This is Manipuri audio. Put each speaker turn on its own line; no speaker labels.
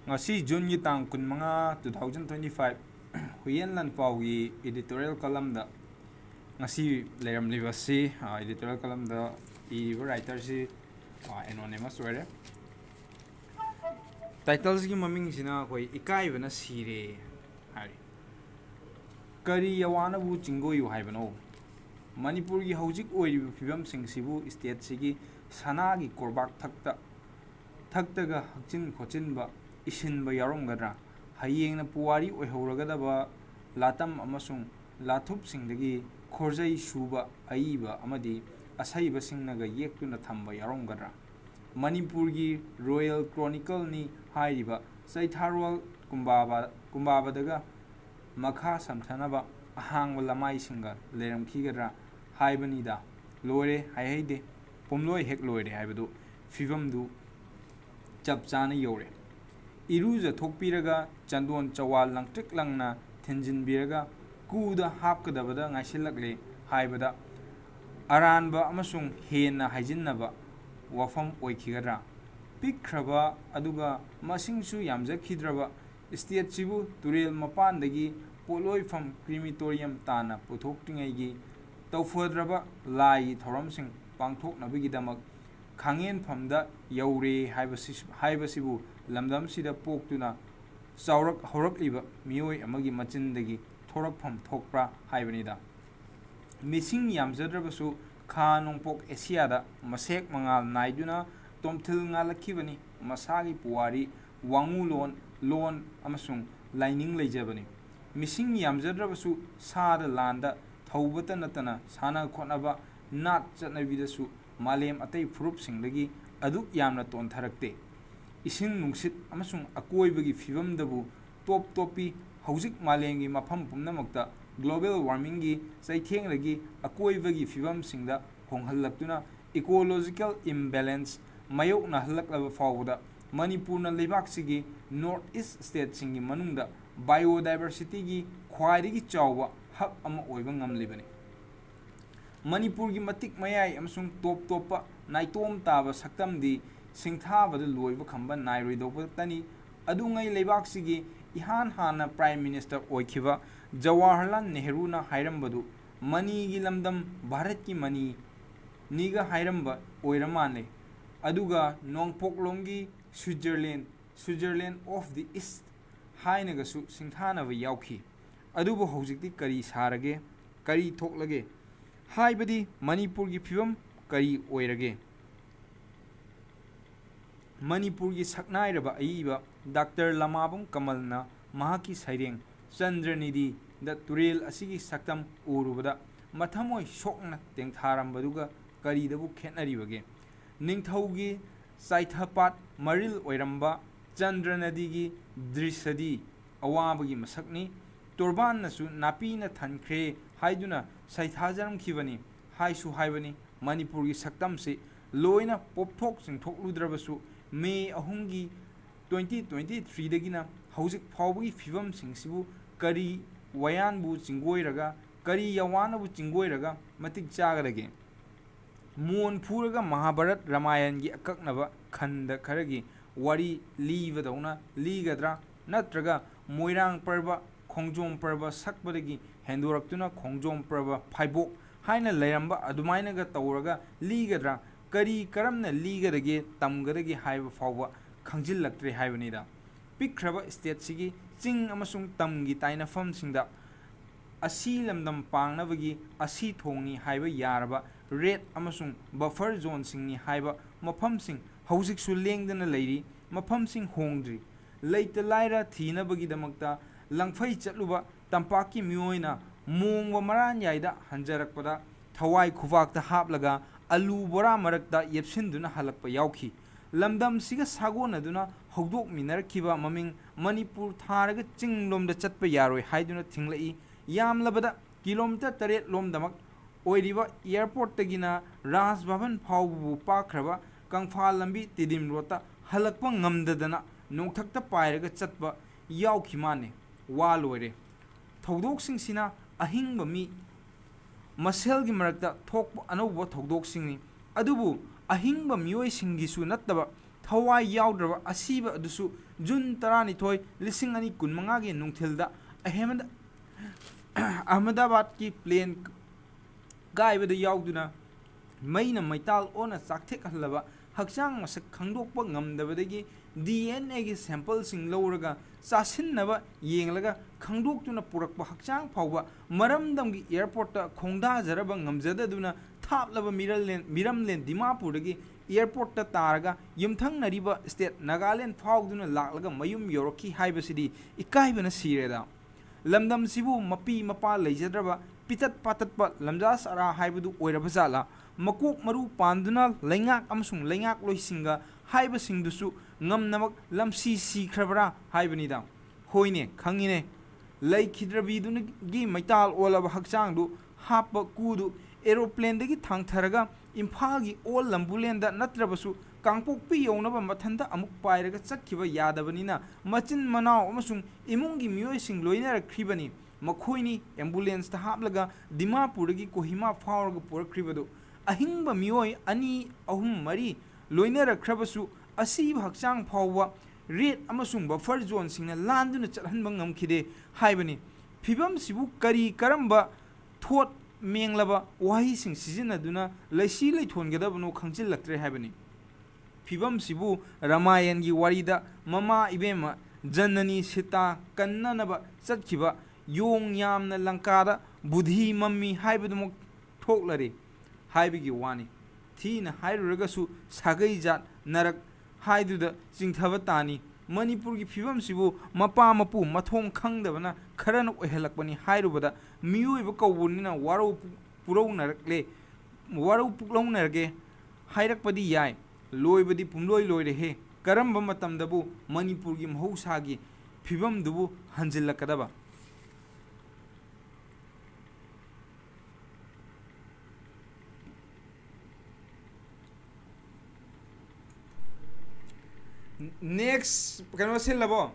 ngasi June gi tang kun manga 2025 huyen lan pau gi editorial column da ngasi leram livasi editorial column da writer si anonymous were titles gi maming sina koi ikai bana sire hari kari yawana bu chingoi haibano manipur gi hojik oi fibam sing sibu state sigi sana gi korbak thakta ga hakchin khochin ba isin ba yarom gadra hayeng na puwari oi horaga ba latam amasung lathup singdagi khorjai suba aiba amadi asai ba singna ga yektuna thamba yarom gadra manipur gi royal chronicle ni hairiba saitharwal kumbaba daga makha samthanaba ahang lamai singa leram khigadra haibanida loire haide pomloi hek loire haibadu fivam du chap chana yore iruja thokpiraga chandon chawal langtik langna thenjin biraga kuda hapkadabada ngaisilakle haibada aranba amasung hena haijinnaba wafam oikhigadra pikhraba aduga masingsu yamjakhidraba state chibu turel mapandagi poloi fam crematorium tana puthoktingai tawfadraba lai thoramsing pangthoknabigidamak khangen famda yaure haibasibu lamdam sida poktuna chaurak horakliba mioi amagi machindagi thorakpham thokpra haibanida mising yamjadrabasu kha nongpok asia da masek mangal naiduna tomthil ngalakhibani masagi puwari wangulon lon amasung laining leijabani mising yamjadrabasu sada landa thawbata natana sana khonaba nat chatnabidasu malem atei furup singdagi aduk yamna ton tharakte ising nungsit amasung akoibagi fivam dabu top topi hojik malengi mafam pumnamakta global warming gi saitheng akoibagi fivam singda honghalaktuna ecological imbalance mayokna halaklaba fawda manipurna lebak sigi north east state singi manungda biodiversity gi khwaidigi chawwa hab ama oiba ngamlibani manipur gi matik mayai amsung top topa naitom taba saktamdi singthabada loiba khamba nairoidoba tani adungai lebak sigi ihan hana prime minister oikhiba Jawaharlal Nehru na hairambadu mani gi lamdam bharat ki mani niga hairamba oiramane aduga nongpoklomgi Switzerland of the East hainagasu singthanaba yaukhi adubu hojikti kari sarage kari thoklage haibadi manipur gi phibam kari oirage manipur gi saknairaba aiba Dr. Lamabam Kamalna mahaki saireng Chandranidhi da turel asigi saktam urubada mathamoi shokna tengtharambaduga karidabu khetnaribage ningthaugi saithapat maril oiramba Chandranadi gi drisadi awabagi masakni turban nasu napina thankre haiduna saithajaram khibani haisu haibani manipur gi saktam se loina popthok singthokludrabasu me ahungi 2023 dagina hojik phawbagi fivam singsibu kari wayanbu chingoiraga kari yawanabu chingoiraga matik chagarage mon phuraga mahabharat ramayan gi akaknaba khanda kharagi wari livadauna ligadra natraga moirang parba khongjom parba sakbadagi henduraktuna khongjom parba phaibok haina leiramba adumaina ga tawraga ligadra kari karamna ligadage tamgadage haiba fawba khangjillaktre haibanida pikhraba state sigi ching amasung tamgi tainafam singda asi lamdam pangnabagi asi thongni haiba yaraba red amasung buffer zone singni haiba mafam sing hojik su lengdana leiri mafam sing hongdri leita laira thinabagi damakta langfai chatluba tampaki mioina mongwa maran yaida hanjarakpada thawai khuvakta haplaga alu bora marakta yepsinduna halakpa yaukhi lamdam siga sagonaduna hogdok minarkiba maming manipur tharaga chinglomda chatpa yaroi haiduna thinglai yamlabada kilometer 8 lomdamak oiriba airport tagina Raj Bhavan phawbu pakraba kangpha lambi tidim rota halakpa ngamdadana nongthakta pairaga chatpa yaukhimane wa loire thodok singsina ahingba mi maselgi marakta thokpa anauba thodok singni adubu ahingba mioi singisu nattaba ꯊꯋꯥꯏ ꯌꯥꯎꯗ꯭ꯔꯕ ꯑꯁꯤꯕ ꯑꯗꯨꯁꯨ ꯖꯨꯟ 12, 2015ꯒꯤ ꯅꯨꯡꯊꯤꯜꯗ ꯑꯍꯃꯗꯥꯕꯥꯗꯀꯤ ꯄ꯭ꯂꯦꯟ ꯀꯥꯏꯕꯗ ꯌꯥꯎꯗꯨꯅ ꯃꯩꯅ ꯃꯩꯇꯥꯜ ꯑꯣꯟꯅ ꯆꯥꯛꯊꯦꯛꯍꯜꯂꯕ ꯍꯛꯆꯥꯡ ꯃꯁꯛ ꯈꯪꯗꯣꯛꯄ ꯉꯝꯗꯕꯗꯒꯤ DNA ꯁꯦꯝꯄꯜꯁꯤꯡ ꯂꯧꯔꯒ ꯆꯥꯁꯤꯟꯅꯕ ꯌꯦꯡꯂꯒ ꯈꯪꯗꯣꯛꯇꯨꯅ ꯄꯨꯔꯛꯄ ꯍꯛꯆꯥꯡ ꯐꯥꯎꯕ ꯃꯔꯝꯗꯝꯒꯤ ꯑꯦꯌꯔꯄꯣꯔꯠꯇ ꯈꯣꯡꯗꯥꯖꯔꯕ ꯉꯝꯖꯗꯗꯨꯅ ꯊꯥꯞꯂꯕ ꯃꯤꯔꯝꯂꯦꯟ ꯗꯤꯃꯥꯄꯨꯔꯗꯒꯤ ꯑꯦꯌꯔꯄꯣꯔꯠꯇ ꯇꯥꯔꯒ ꯌꯨꯝꯊꯪꯅꯔꯤꯕ ꯁ꯭ꯇꯦꯠ ꯅꯥꯒꯥꯂꯦꯟ ꯐꯥꯎꯗꯨꯅ ꯂꯥꯛꯂꯒ ꯃꯌꯨꯝ ꯌꯧꯔꯛꯈꯤ ꯍꯥꯏꯕꯁꯤꯗꯤ ꯏꯀꯥꯏꯕꯅ ꯁꯤꯔꯦꯗ꯫ ꯂꯝꯗꯝꯁꯤꯕꯨ ꯃꯄꯤ ꯃꯄꯥ ꯂꯩꯖꯗ꯭ꯔꯕ ꯄꯤꯇꯠ ꯄꯥꯇꯠꯄ ꯂꯝꯖꯥ ꯁꯔꯥ ꯍꯥꯏꯕꯗꯨ ꯑꯣꯏꯔꯕ ꯖꯥꯠꯂꯥ? ꯃꯀꯣꯛ ꯃꯔꯨ ꯄꯥꯟꯗꯨꯅ ꯂꯩꯉꯥꯛ ꯑꯃꯁꯨꯡ ꯂꯩꯉꯥꯛꯂꯣꯏꯁꯤꯡꯒ ꯍꯥꯏꯕꯁꯤꯡꯗꯨꯁꯨ ꯉꯝꯅꯃꯛ ꯂꯝꯁꯤ ꯁꯤꯈ꯭ꯔꯕ꯭ꯔꯥ ꯍꯥꯏꯕꯅꯤꯗ꯫ ꯍꯣꯏꯅꯦ, ꯈꯪꯉꯤꯅꯦ, ꯂꯩꯈꯤꯗ꯭ꯔꯕꯤꯗꯨꯒꯤ ꯃꯩꯇꯥꯜ ꯑꯣꯜꯂꯕ ꯍꯛꯆꯥꯡꯗꯨ ꯍꯥꯞꯄ ꯀꯨꯗꯨ ꯑꯦꯔꯣꯄ꯭ꯂꯦꯟꯗꯒꯤ ꯊꯥꯡꯊꯔꯒ ꯏꯝꯐꯥꯜꯒꯤ ꯑꯣꯜ ꯂꯝꯕꯨꯂꯦꯟꯗ ꯅꯠꯇ꯭ꯔꯕꯁꯨ ꯀꯥꯡꯄꯣꯛꯄꯤ ꯌꯧꯅꯕ ꯃꯊꯟꯇ ꯑꯃꯨꯛ ꯄꯥꯏꯔꯒ ꯆꯠꯈꯤꯕ ꯌꯥꯗꯕꯅꯤꯅ ꯃꯆꯤꯟ ꯃꯅꯥꯎ ꯑꯃꯁꯨꯡ ꯏꯃꯨꯡꯒꯤ ꯃꯤꯑꯣꯏꯁꯤꯡ ꯂꯣꯏꯅꯔꯛꯈ꯭ꯔꯤꯕꯅꯤ꯫ ꯃꯈꯣꯏꯅꯤ ꯑꯦꯝꯕꯨꯂꯦꯟꯁꯇ ꯍꯥꯞꯂꯒ ꯗꯤꯃꯥꯄꯨꯔꯗꯒꯤ ꯀꯣꯍꯤꯃꯥ ꯐꯥꯎꯔꯒ ꯄꯨꯔꯛꯈ꯭ꯔꯤꯕꯗꯨ꯫ ꯑꯍꯤꯡꯕ ꯃꯤꯑꯣꯏ 2, 3, 4 ꯂꯣꯏꯅꯔꯛꯈ꯭ꯔꯕꯁꯨ ꯑꯁꯤꯕ ꯍꯛꯆꯥꯡ ꯐꯥꯎꯕ ꯔꯦꯗ ꯑꯃꯁꯨꯡ ꯕꯐꯔ ꯖꯣꯟꯁꯤꯡꯅ ꯂꯥꯟꯗꯨꯅ ꯆꯠꯍꯟꯕ ꯉꯝꯈꯤꯗꯦ ꯍꯥꯏꯕꯅꯤ꯫ ꯐꯤꯕꯝꯁꯤꯕꯨ ꯀꯔꯝꯕ ꯊꯣꯠ ꯃꯦꯡꯂꯕ ꯋꯥꯍꯩꯁꯤꯡ ꯁꯤꯖꯤꯟꯅꯗꯨꯅ ꯂꯩꯁꯤ ꯂꯩꯊꯣꯟꯒꯗꯕꯅꯣ ꯈꯪꯖꯤꯜꯂꯛꯇ꯭ꯔꯦ ꯍꯥꯏꯕꯅꯤ꯫ ꯐꯤꯕꯝꯁꯤꯕꯨ ꯔꯥꯃꯥꯌꯟꯒꯤ ꯋꯥꯔꯤꯗ ꯃꯃꯥ ꯏꯕꯦꯝꯃ ꯖꯅꯅꯤ ꯁꯤꯇꯥ ꯀꯟꯅꯅꯕ ꯆꯠꯈꯤꯕ ꯌꯣꯡ ꯌꯥꯝꯅ ꯂꯪꯀꯥꯗ ꯕꯨꯙꯤ ꯃꯝꯃꯤ ꯍꯥꯏꯕꯗꯨꯃꯛ ꯊꯣꯛꯂꯔꯦ ꯍꯥꯏꯕꯒꯤ ꯋꯥꯅꯤ꯫ ꯊꯤꯅ ꯍꯥꯏꯔꯨꯔꯒꯁꯨ ꯁꯥꯒꯩ ꯖꯥꯠ ꯅꯔꯛ ꯍꯥꯏꯗꯨꯗ ꯆꯤꯡꯊꯕ ꯇꯥꯅꯤ꯫ ꯃꯅꯤꯄꯨꯔꯒꯤ ꯐꯤꯕꯝꯁꯤꯕꯨ ꯃꯄꯥ ꯃꯄꯨ ꯃꯊꯣꯡ ꯈꯪꯗꯕꯅ ꯈꯔꯅ ꯑꯣꯏꯍꯜꯂꯛꯄꯅꯤ ꯍꯥꯏꯔꯨꯕꯗ ꯃꯤꯑꯣꯏꯕ ꯀꯧꯕꯅꯤꯅ ꯋꯥꯔꯧ ꯄꯨꯛꯂꯧꯅꯔꯒꯦ ꯍꯥꯏꯔꯛꯄꯗꯤ ꯌꯥꯏ꯫ ꯂꯣꯏꯕꯗꯤ ꯄꯨꯡꯂꯣꯏ ꯂꯣꯏꯔꯦꯍꯦ꯫ ꯀꯔꯝꯕ ꯃꯇꯝꯗꯕꯨ ꯃꯅꯤꯄꯨꯔꯒꯤ ꯃꯍꯧꯁꯥꯒꯤ ꯐꯤꯕꯝꯗꯨꯕꯨ ꯍꯟꯖꯤꯜꯂꯛꯀꯗꯕ? ꯅꯦꯛꯁ ꯀꯩꯅꯣ ꯁꯤꯜꯂꯕꯣ?